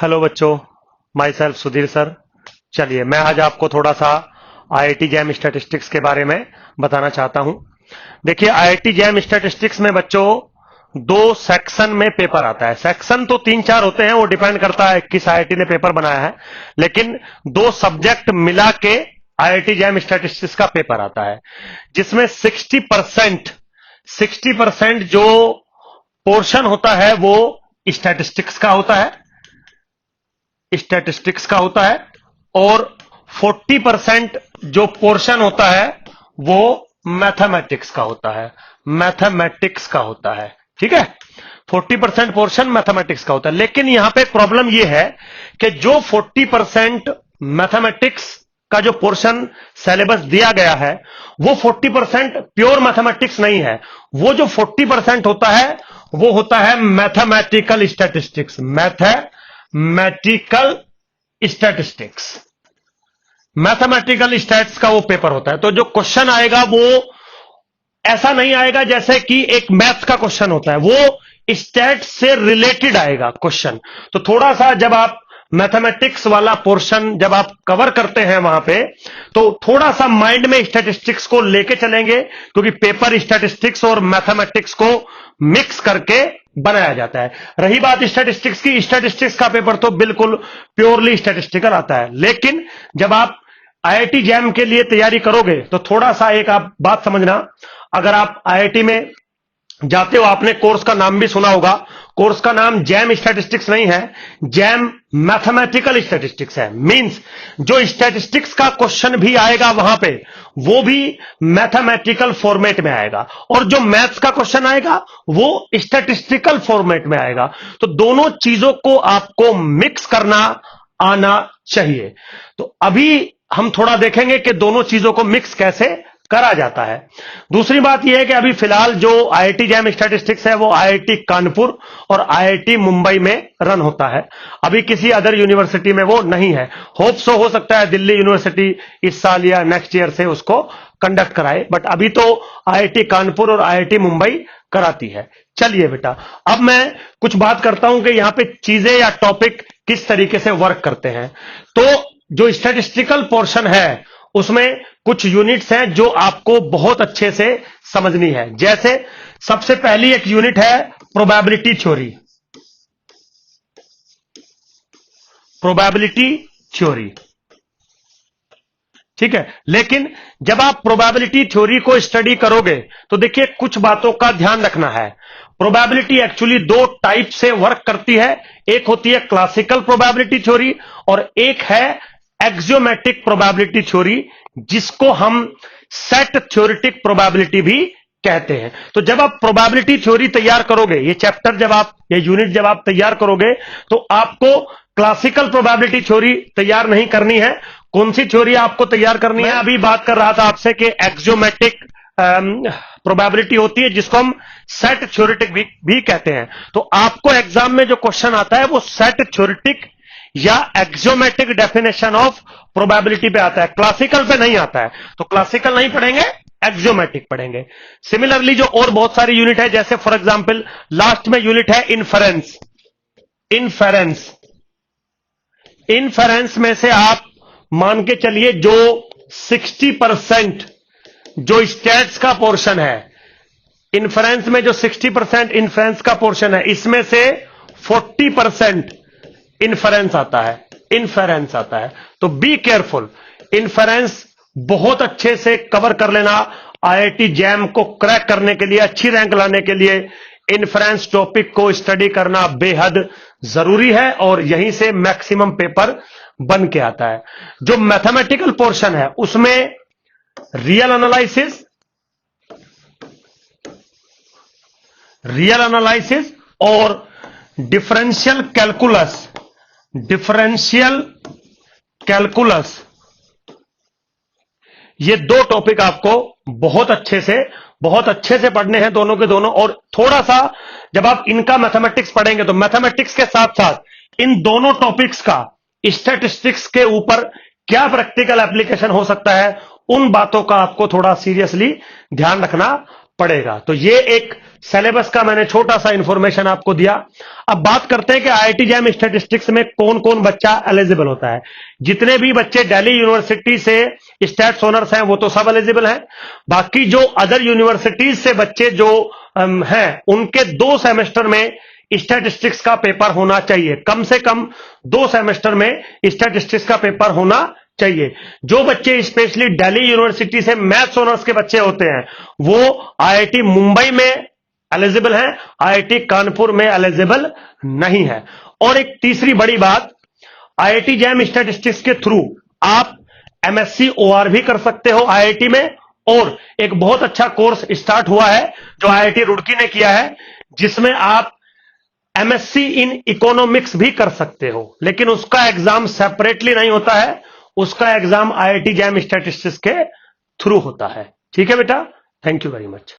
Hello बच्चों, my self Sudhir sir. चलिए मैं आज आपको थोड़ा सा आईआईटी जैम स्टैटिस्टिक्स के बारे में बताना चाहता हूं। देखिए आईआईटी जैम स्टैटिस्टिक्स में बच्चों दो सेक्शन में पेपर आता है। सेक्शन तो 3-4 होते हैं, वो डिपेंड करता है किस आईआईटी ने पेपर बनाया है, लेकिन दो सब्जेक्ट मिला के आईआईटी जैम स्टैटिस्टिक्स का पेपर आता है, जिसमें 60% जो पोर्शन होता है वो स्टैटिस्टिक्स का होता है, और 40% जो पोर्शन होता है वो मैथमेटिक्स का होता है। ठीक है, 40% पोर्शन मैथमेटिक्स का होता है। लेकिन यहां पे एक प्रॉब्लम ये है कि जो 40% मैथमेटिक्स का जो पोर्शन सिलेबस दिया गया है वो 40% प्योर मैथमेटिक्स नहीं है। वो जो 40% होता है वो होता है मैथमेटिकल स्टैटिस्टिक्स। मैथमेटिकल स्टैट्स का वो पेपर होता है। तो जो क्वेश्चन आएगा वो ऐसा नहीं आएगा जैसे कि एक मैथ्स का क्वेश्चन होता है, वो स्टैट्स से रिलेटेड आएगा क्वेश्चन। तो थोड़ा सा जब आप मैथमेटिक्स वाला पोर्शन जब आप कवर करते हैं वहां पे, तो थोड़ा सा माइंड में स्टैटिस्टिक्स को लेके चलेंगे, क्योंकि पेपर स्टैटिस्टिक्स और मैथमेटिक्स को मिक्स करके बनाया जाता है। रही बात स्टैटिस्टिक्स की, स्टैटिस्टिक्स का पेपर तो बिल्कुल प्योरली स्टैटिस्टिकल आता है। लेकिन जब आप आईआईटी जैम के लिए तैयारी करोगे तो थोड़ा सा एक आप बात समझना, अगर आप आईआईटी में जाते हो, आपने कोर्स का नाम भी सुना होगा, कोर्स का नाम जैम स्टैटिस्टिक्स नहीं है, जैम मैथमेटिकल स्टैटिस्टिक्स है। मींस जो स्टैटिस्टिक्स का क्वेश्चन भी आएगा वहां पे वो भी मैथमेटिकल फॉर्मेट में आएगा, और जो मैथ्स का क्वेश्चन आएगा वो स्टैटिस्टिकल फॉर्मेट में आएगा। तो दोनों चीजों को आपको मिक्स करना आना चाहिए। तो अभी हम थोड़ा देखेंगे कि दोनों चीजों को मिक्स कैसे करा जाता है। दूसरी बात यह है कि अभी फिलहाल जो आईआईटी जैम स्टैटिस्टिक्स है वो आईआईटी कानपुर और आईआईटी मुंबई में रन होता है। अभी किसी अदर यूनिवर्सिटी में वो नहीं है। होप सो हो सकता है दिल्ली यूनिवर्सिटी इस साल या नेक्स्ट ईयर से उसको कंडक्ट कराए, बट अभी तो आईआईटी कानपुर और आईआईटी मुंबई कराती है। चलिए बेटा, अब मैं कुछ बात करता हूं कि यहां पे चीजें या टॉपिक किस तरीके से वर्क करते हैं। तो जो स्टैटिस्टिकल पोर्शन है उसमें कुछ यूनिट्स हैं जो आपको बहुत अच्छे से समझनी है। जैसे सबसे पहली एक यूनिट है प्रोबेबिलिटी थ्योरी। ठीक है, लेकिन जब आप प्रोबेबिलिटी थ्योरी को स्टडी करोगे तो देखिए कुछ बातों का ध्यान रखना है। प्रोबेबिलिटी एक्चुअली दो टाइप से वर्क करती है। एक होती है क्लासिकल प्रोबेबिलिटी थ्योरी और एक है एक्सियोमेट्रिक प्रोबेबिलिटी थ्योरी, जिसको हम सेट थ्योरेटिक प्रोबेबिलिटी भी कहते हैं। तो जब आप प्रोबेबिलिटी थ्योरी तैयार करोगे, ये चैप्टर जब आप, ये यूनिट जब आप तैयार करोगे, तो आपको क्लासिकल प्रोबेबिलिटी थ्योरी तैयार नहीं करनी है। कौन सी थ्योरी आपको तैयार करनी है? अभी बात कर रहा था आपसे कि एक्सियोमेट्रिक प्रोबेबिलिटी होती है, जिसको हम सेट थ्योरेटिक भी कहते हैं। तो आपको एग्जाम में जो क्वेश्चन आता है वो सेट थ्योरेटिक या एक्सियोमेट्रिक डेफिनेशन ऑफ प्रोबेबिलिटी पे आता है, क्लासिकल पे नहीं आता है। तो क्लासिकल नहीं पढ़ेंगे, एक्सियोमेट्रिक पढ़ेंगे। सिमिलरली जो और बहुत सारी यूनिट है, जैसे फॉर एग्जांपल लास्ट में यूनिट है इन्फेरेंस में से आप मान के चलिए जो 60% जो स्टैट्स का पोर्शन है, इन्फेरेंस में जो 60% इन्फेरेंस का पोर्शन है, इसमें से 40% इन्फेरेंस आता है। तो बी केयरफुल, इन्फेरेंस बहुत अच्छे से कवर कर लेना। आईआईटी जैम को क्रैक करने के लिए, अच्छी रैंक लाने के लिए इन्फेरेंस टॉपिक को स्टडी करना बेहद जरूरी है, और यहीं से मैक्सिमम पेपर बन के आता है। जो मैथमेटिकल पोर्शन है उसमें रियल एनालिसिस और डिफरेंशियल कैलकुलस, ये दो टॉपिक आपको बहुत अच्छे से पढ़ने हैं, दोनों के दोनों। और थोड़ा सा जब आप इनका मैथमेटिक्स पढ़ेंगे तो मैथमेटिक्स के साथ साथ इन दोनों टॉपिक्स का स्टैटिस्टिक्स के ऊपर क्या प्रैक्टिकल एप्लीकेशन हो सकता है, उन बातों का आपको थोड़ा सीरियसली ध्यान रखना पड़ेगा। तो ये एक सिलेबस का मैंने छोटा सा इंफॉर्मेशन आपको दिया। अब बात करते हैं कि आईआईटी जैम स्टैटिस्टिक्स में कौन कौन बच्चा एलिजिबल होता है। जितने भी बच्चे दिल्ली यूनिवर्सिटी से स्टैट्स ऑनर्स हैं वो तो सब एलिजिबल हैं। बाकी जो अदर यूनिवर्सिटीज से बच्चे जो हैं उनके 2 सेमेस्टर में स्टैटिस्टिक्स का पेपर होना चाहिए। कम से कम 2 सेमेस्टर में स्टैटिस्टिक्स का पेपर होना चाहिए। जो बच्चे स्पेशली दिल्ली यूनिवर्सिटी से मैथ्स ऑनर्स के बच्चे होते हैं वो आईआईटी मुंबई में एलिजिबल हैं, आईआईटी कानपुर में एलिजिबल नहीं है। और एक तीसरी बड़ी बात, आईआईटी जैम स्टैटिस्टिक्स के थ्रू आप एमएससी ओआर भी कर सकते हो आईआईटी में। और एक बहुत अच्छा कोर्स स्टार्ट हुआ है जो आईआईटी रुड़की ने किया है, जिसमें आप एमएससी इन इकोनॉमिक्स भी कर सकते हो, लेकिन उसका एग्जाम सेपरेटली नहीं होता है, उसका एग्जाम आईआईटी जैम स्टैटिस्टिक्स के थ्रू होता है। ठीक है बेटा, थैंक यू वेरी मच।